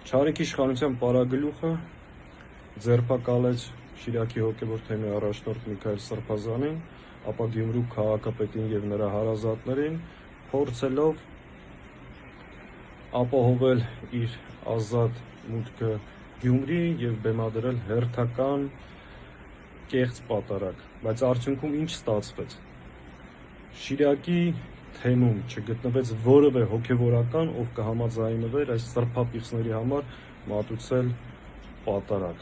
Չարիք իշխանության պարագլուխը ձերբակալեց Շիրակի հոգևոր թեմի առաջնորդ Միքայել Սրբազանին, ապա Գյումրու քաղաքապետին եւ նրա հարազատներին, փորձելով ապահովել իր ազատ մուտքը Գյումրի եւ բեմադրել հերթական կեղծ պատարագ, բայց արդյունքում ինչ ստացվեց։ Շիրակի թեմում չգտնվեց որևէ հոգևորական, ով կհամաձայնվեր այս սրբապիղծների համար մատուցել պատարագ։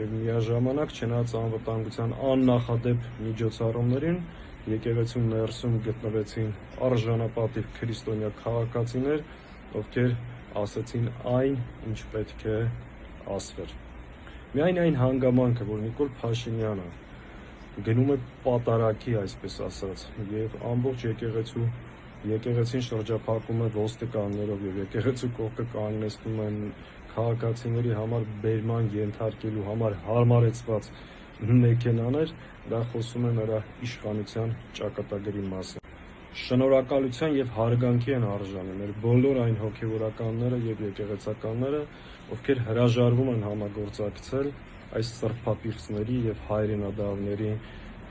Եվ միաժամանակ, չնայած անվտանգության աննախադեպ միջոցառումներին, եկեղեցու ներսում գտնվեցին արժանապատիվ քրիստոնյա քաղաքացիներ, ովքեր ասեցին այն, ինչ պետք է ասվեր։ Միայն այն հանգամանքը, որ Նիկոլ Փաշինյանը գնում է պատարագի, այսպես ասած, եւ ամբողջ եկեղեցին շրջափակում է ոստիկաններով եւ եկեղեցու կողքը կանգնեցնում են քաղաքացիների համար բերման ենթարկելու համար հարմարեցված մեքենաներ, դա խոսում է նրա իշխանության ճակատագրի մասին։ Շնորհակալության եւ հարգանքի են արժանի մեր բոլոր այն հոգեվորականները եւ եկեղեցականները, ովքեր հրաժարվում են համագործակցել այս սրբապիղծների եւ հայրենադավների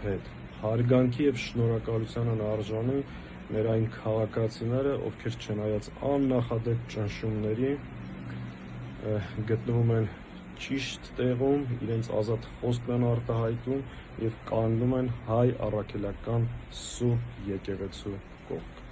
հետ։ Հարգանքի եւ շնորհակալության են արժանի մեր այն քաղաքացիները, ովքեր չնայած աննախադեպ ճնշումների գտնվում են ճիշտ տեղում, իրենց ազատ խոսքն են արտահայտում եւ կանգնում են հայ առաքելական Սուրբ եկեղեցու կողքը։